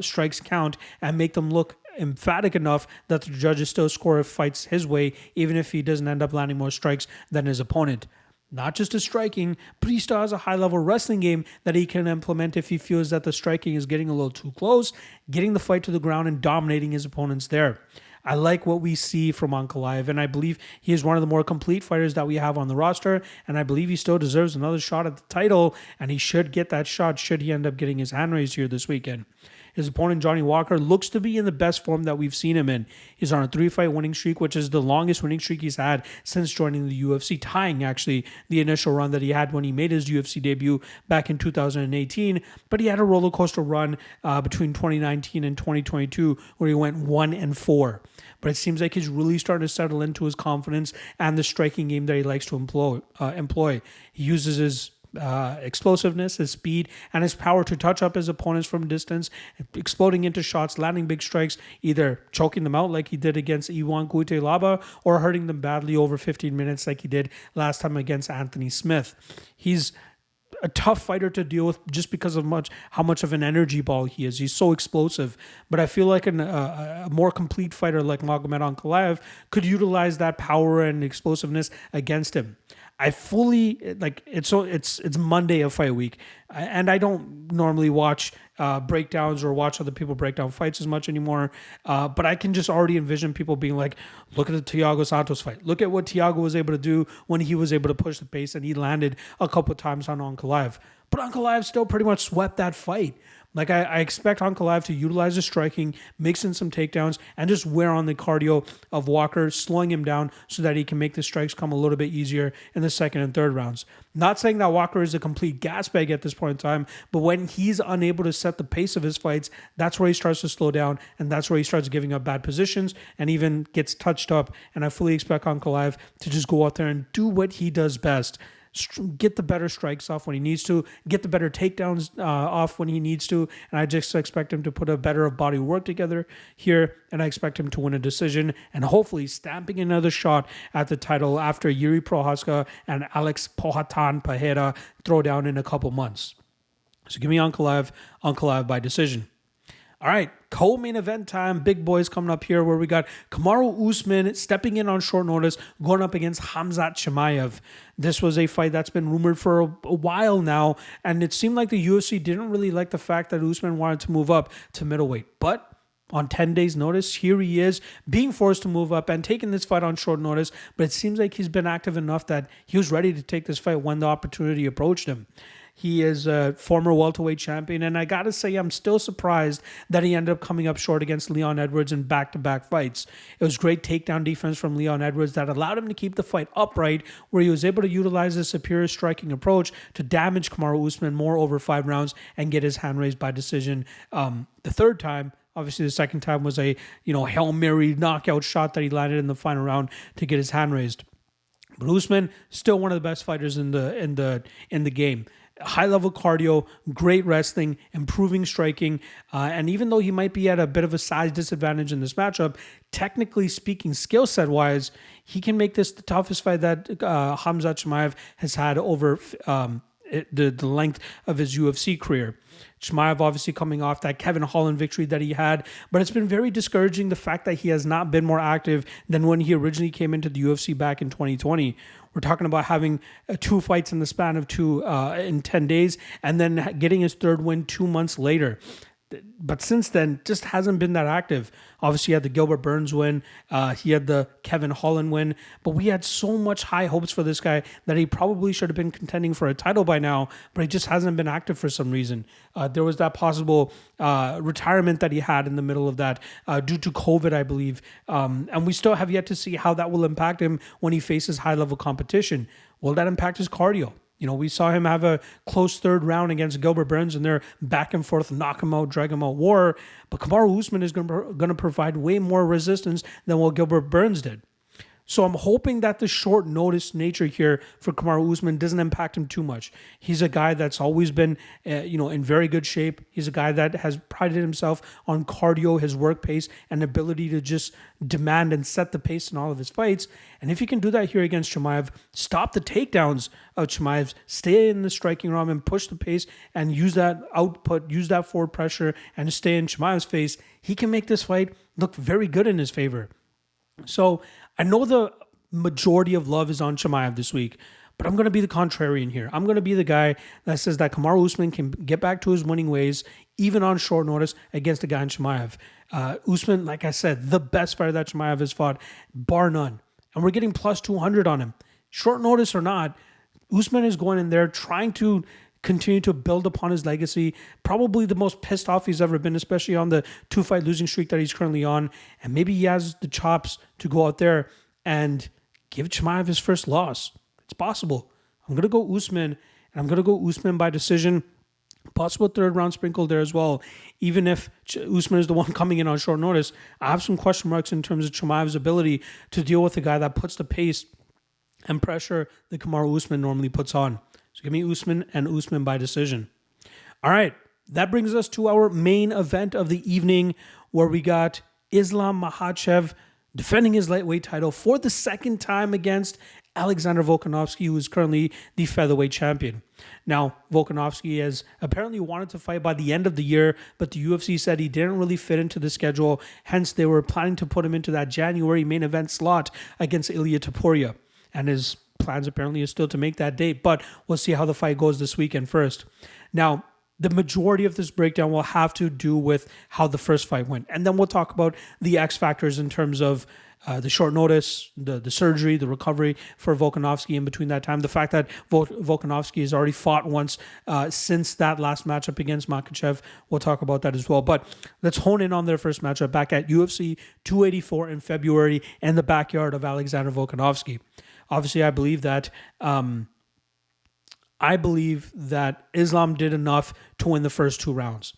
strikes count and make them look emphatic enough that the judges still score fights his way, even if he doesn't end up landing more strikes than his opponent. Not just his striking, but he still has a high-level wrestling game that he can implement if he feels that the striking is getting a little too close, getting the fight to the ground and dominating his opponents there. I like what we see from Ankalaev, and I believe he is one of the more complete fighters that we have on the roster, and I believe he still deserves another shot at the title, and he should get that shot should he end up getting his hand raised here this weekend. His opponent, Johnny Walker, looks to be in the best form that we've seen him in. He's on a 3-fight winning streak, which is the longest winning streak he's had since joining the UFC, tying actually the initial run that he had when he made his UFC debut back in 2018. But he had a roller coaster run between 2019 and 2022 where he went 1-4. But it seems like he's really starting to settle into his confidence and the striking game that he likes to employ. He uses his explosiveness, his speed, and his power to touch up his opponents from distance, exploding into shots, landing big strikes, either choking them out like he did against Iwan Cutelaba or hurting them badly over 15 minutes like he did last time against Anthony Smith. He's a tough fighter to deal with just because of how much of an energy ball he is. He's so explosive. But I feel like a more complete fighter like Magomed Ankalaev could utilize that power and explosiveness against him. I fully it's Monday of fight week, and I don't normally watch breakdowns or watch other people break down fights as much anymore. But I can just already envision people being like, look at the Thiago Santos fight. Look at what Thiago was able to do when he was able to push the pace and he landed a couple of times on Ankalaev. But Ankalaev still pretty much swept that fight. Like I expect Ankalaev to utilize the striking, mix in some takedowns, and just wear on the cardio of Walker, slowing him down so that he can make the strikes come a little bit easier in the second and third rounds. Not saying that Walker is a complete gas bag at this point in time, but when he's unable to set the pace of his fights, that's where he starts to slow down, and that's where he starts giving up bad positions and even gets touched up. And I fully expect Ankalaev to just go out there and do what he does best. Get the better strikes off when he needs to, get the better takedowns off when he needs to, and I just expect him to put a better body work together here, and I expect him to win a decision and hopefully stamping another shot at the title after Yuri Prohaska and Alex Pohatan Pajeda throw down in a couple months. So give me Ankalaev by decision. All right, co-main event time. Big boys coming up here where we got Kamaru Usman stepping in on short notice, going up against Khamzat Chimaev. This was a fight that's been rumored for a while now, and it seemed like the UFC didn't really like the fact that Usman wanted to move up to middleweight. But on 10 days' notice, here he is being forced to move up and taking this fight on short notice. But it seems like he's been active enough that he was ready to take this fight when the opportunity approached him. He is a former welterweight champion, and I got to say I'm still surprised that he ended up coming up short against Leon Edwards in back-to-back fights. It was great takedown defense from Leon Edwards that allowed him to keep the fight upright, where he was able to utilize a superior striking approach to damage Kamaru Usman more over 5 rounds and get his hand raised by decision the third time. Obviously, the second time was a Hail Mary knockout shot that he landed in the final round to get his hand raised. But Usman, still one of the best fighters in the game. High level cardio, great wrestling, improving striking, and even though he might be at a bit of a size disadvantage in this matchup, technically speaking, skill set wise, he can make this the toughest fight that Khamzat Chimaev has had over the length of his UFC career. Chimaev obviously coming off that Kevin Holland victory that he had, but it's been very discouraging the fact that he has not been more active than when he originally came into the UFC back in 2020. We're talking about having 2 fights in the span of in 10 days and then getting his third win 2 months later. But since then, just hasn't been that active. Obviously, he had the Gilbert Burns win. He had the Kevin Holland win. But we had so much high hopes for this guy that he probably should have been contending for a title by now, but he just hasn't been active for some reason. There was that possible retirement that he had in the middle of that due to COVID, I believe. And we still have yet to see how that will impact him when he faces high-level competition. Will that impact his cardio? We saw him have a close third round against Gilbert Burns in their back and forth, knock him out, drag him out war. But Kamaru Usman is going to provide way more resistance than what Gilbert Burns did. So I'm hoping that the short notice nature here for Kamaru Usman doesn't impact him too much. He's a guy that's always been, in very good shape. He's a guy that has prided himself on cardio, his work pace, and ability to just demand and set the pace in all of his fights. And if he can do that here against Chimaev, stop the takedowns of Chimaev, stay in the striking realm and push the pace and use that output, use that forward pressure and stay in Chimaev's face, he can make this fight look very good in his favor. So I know the majority of love is on Chimaev this week, but I'm going to be the contrarian here. I'm going to be the guy that says that Kamaru Usman can get back to his winning ways, even on short notice, against a guy in Chimaev. Usman, like I said, the best fighter that Chimaev has fought, bar none. And we're getting plus 200 on him. Short notice or not, Usman is going in there trying to continue to build upon his legacy. Probably the most pissed off he's ever been, especially on the 2-fight losing streak that he's currently on. And maybe he has the chops to go out there and give Chimaev his first loss. It's possible. I'm going to go Usman, and I'm going to go Usman by decision. Possible third round sprinkled there as well. Even if Usman is the one coming in on short notice, I have some question marks in terms of Chimaev's ability to deal with a guy that puts the pace and pressure that Kamaru Usman normally puts on. So give me Usman and Usman by decision. All right, that brings us to our main event of the evening, where we got Islam Makhachev defending his lightweight title for the second time against Alexander Volkanovski, who is currently the featherweight champion. Now, Volkanovski has apparently wanted to fight by the end of the year, but the UFC said he didn't really fit into the schedule. Hence, they were planning to put him into that January main event slot against Ilya Topuria. And his plans apparently is still to make that date, but we'll see how the fight goes this weekend first. Now, the majority of this breakdown will have to do with how the first fight went. And then we'll talk about the X factors in terms of the short notice, the surgery, the recovery for Volkanovski in between that time. The fact that Volkanovski has already fought once since that last matchup against Makhachev. We'll talk about that as well. But let's hone in on their first matchup back at UFC 284 in February in the backyard of Alexander Volkanovski. Obviously, I believe that Islam did enough to win the first 2 rounds.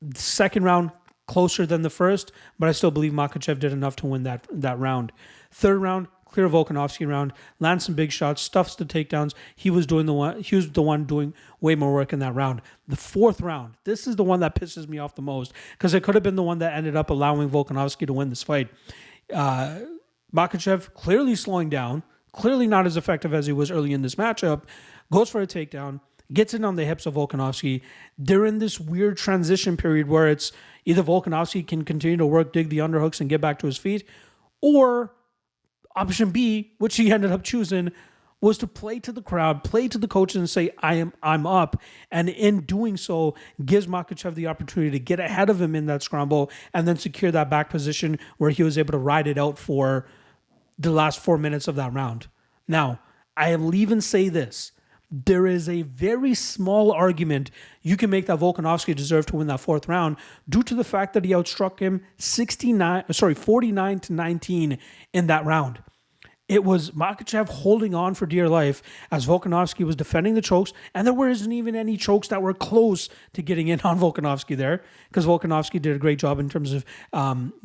The second round, closer than the first, but I still believe Makhachev did enough to win that round. Third round, clear Volkanovski round, lands some big shots, stuffs the takedowns. He was the one doing way more work in that round. The fourth round, this is the one that pisses me off the most because it could have been the one that ended up allowing Volkanovski to win this fight. Makhachev clearly slowing down, clearly not as effective as he was early in this matchup, goes for a takedown, gets in on the hips of Volkanovski. They're in this weird transition period where it's either Volkanovski can continue to work, dig the underhooks, and get back to his feet, or option B, which he ended up choosing, was to play to the crowd, play to the coaches, and say, I'm up. And in doing so, gives Makhachev the opportunity to get ahead of him in that scramble and then secure that back position where he was able to ride it out for the last 4 minutes of that round. Now, I will even say this. There is a very small argument you can make that Volkanovski deserved to win that fourth round due to the fact that he outstruck him 49-19 in that round. It was Makhachev holding on for dear life as Volkanovski was defending the chokes, and there wasn't even any chokes that were close to getting in on Volkanovski there because Volkanovski did a great job in terms of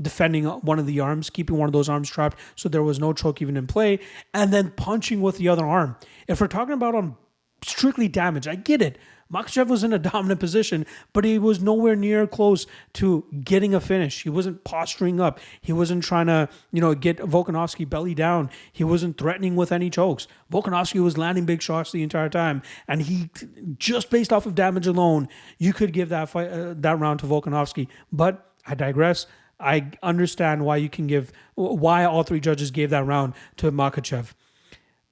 defending one of the arms, keeping one of those arms trapped so there was no choke even in play, and then punching with the other arm. If we're talking about on strictly damage, I get it. Makhachev was in a dominant position, but he was nowhere near close to getting a finish. He wasn't posturing up. He wasn't trying to, get Volkanovski belly down. He wasn't threatening with any chokes. Volkanovski was landing big shots the entire time, and he, just based off of damage alone, you could give that fight, that round to Volkanovski. But I digress. I understand why all 3 judges gave that round to Makhachev.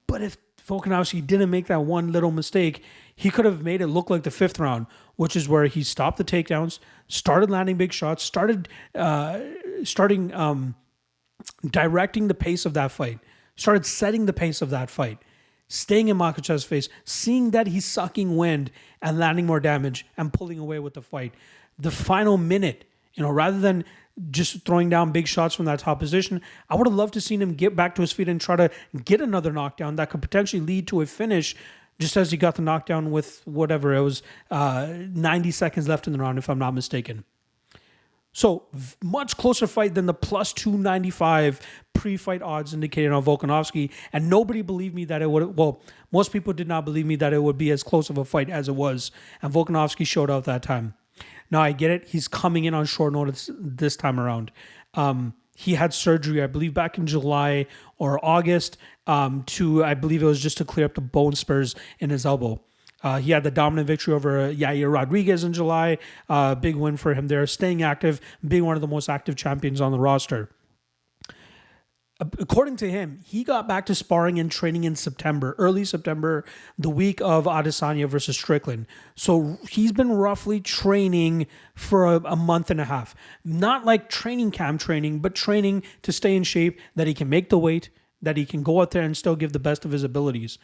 But if Volkanovski didn't make that one little mistake, he could have made it look like the 5th round, which is where he stopped the takedowns, started landing big shots, started directing the pace of that fight, started setting the pace of that fight, staying in Makhachev's face, seeing that he's sucking wind and landing more damage and pulling away with the fight. The final minute, rather than just throwing down big shots from that top position, I would have loved to seen him get back to his feet and try to get another knockdown that could potentially lead to a finish, just as he got the knockdown with whatever, it was 90 seconds left in the round, if I'm not mistaken. So, much closer fight than the plus 295 pre-fight odds indicated on Volkanovski, and nobody believed me that it would, most people did not believe me that it would be as close of a fight as it was, and Volkanovski showed out that time. Now, I get it. He's coming in on short notice this time around. He had surgery, I believe, back in July or August I believe it was just to clear up the bone spurs in his elbow. He had the dominant victory over Yahya Rodriguez in July. Big win for him there. Staying active, being one of the most active champions on the roster. According to him, he got back to sparring and training in September, early September, the week of Adesanya versus Strickland. So he's been roughly training for a month and a half. Not like training camp training, but training to stay in shape, that he can make the weight, that he can go out there and still give the best of his abilities.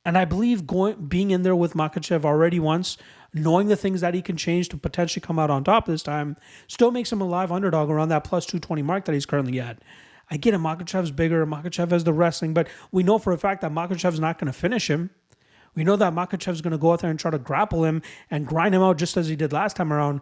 And I believe being in there with Makhachev already once, knowing the things that he can change to potentially come out on top this time, still makes him a live underdog around that plus 220 mark that he's currently at. I get it, Makhachev's bigger, Makhachev has the wrestling, but we know for a fact that Makhachev's not going to finish him. We know that Makhachev's going to go out there and try to grapple him and grind him out just as he did last time around.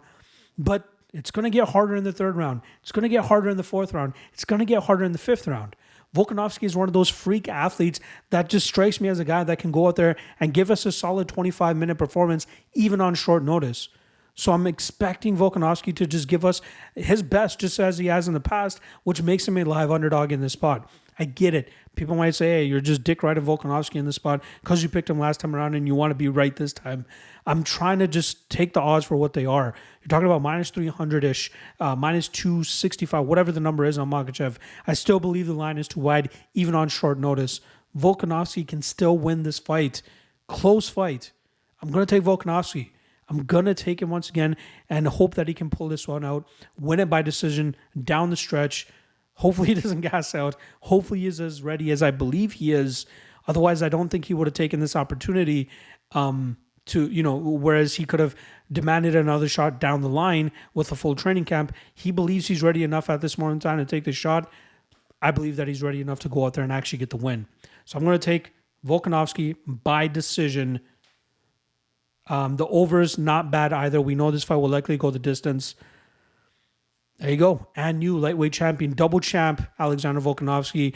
But it's going to get harder in the 3rd round. It's going to get harder in the 4th round. It's going to get harder in the 5th round. Volkanovski is one of those freak athletes that just strikes me as a guy that can go out there and give us a solid 25-minute performance even on short notice. So I'm expecting Volkanovski to just give us his best, just as he has in the past, which makes him a live underdog in this spot. I get it. People might say, hey, you're just dick riding Volkanovski in this spot because you picked him last time around and you want to be right this time. I'm trying to just take the odds for what they are. You're talking about minus 300-ish, minus 265, whatever the number is on Makhachev. I still believe the line is too wide, even on short notice. Volkanovski can still win this fight. Close fight. I'm going to take Volkanovski. I'm going to take him once again and hope that he can pull this one out, win it by decision down the stretch. Hopefully he doesn't gas out. Hopefully he is as ready as I believe he is. Otherwise, I don't think he would have taken this opportunity whereas he could have demanded another shot down the line with a full training camp. He believes he's ready enough at this moment in time to take the shot. I believe that he's ready enough to go out there and actually get the win. So I'm going to take Volkanovski by decision. The over is not bad either. We know this fight will likely go the distance. There you go. And new lightweight champion, double champ, Alexander Volkanovski.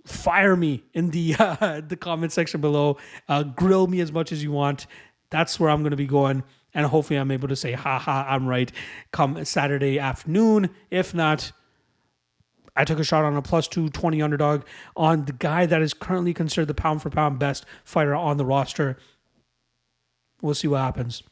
Fire me in the comment section below. Grill me as much as you want. That's where I'm going to be going. And hopefully I'm able to say, I'm right, come Saturday afternoon. If not, I took a shot on a plus 220 underdog on the guy that is currently considered the pound for pound best fighter on the roster. We'll see what happens.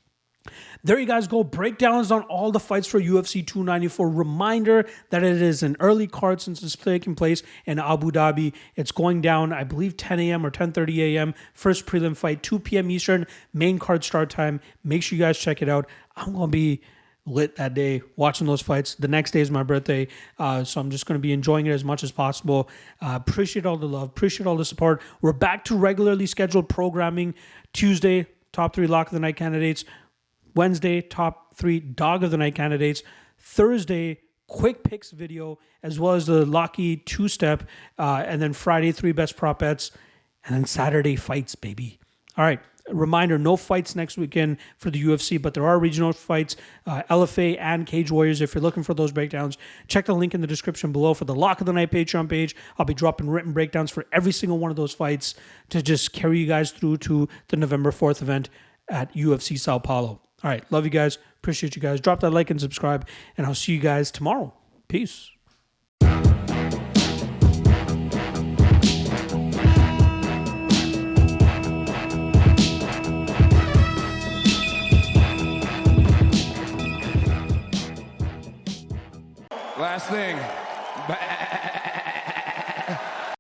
There you guys go. Breakdowns on all the fights for UFC 294. Reminder that it is an early card since it's taking place in Abu Dhabi. It's going down, I believe, 10 a.m. or 10:30 a.m. First prelim fight, 2 p.m. Eastern. Main card start time. Make sure you guys check it out. I'm going to be lit that day watching those fights. The next day is my birthday, so I'm just going to be enjoying it as much as possible. Appreciate all the love. Appreciate all the support. We're back to regularly scheduled programming. Tuesday, top 3 lock of the night candidates. Wednesday, top 3 dog of the night candidates. Thursday, quick picks video, as well as the Locky 2-step. And then Friday, 3 best prop bets. And then Saturday, fights, baby. All right. Reminder, no fights next weekend for the UFC, but there are regional fights, LFA and Cage Warriors. If you're looking for those breakdowns, check the link in the description below for the Lock of the Night Patreon page. I'll be dropping written breakdowns for every single one of those fights to just carry you guys through to the November 4th event at UFC Sao Paulo. All right. Love you guys. Appreciate you guys. Drop that like and subscribe, and I'll see you guys tomorrow. Peace. Last thing,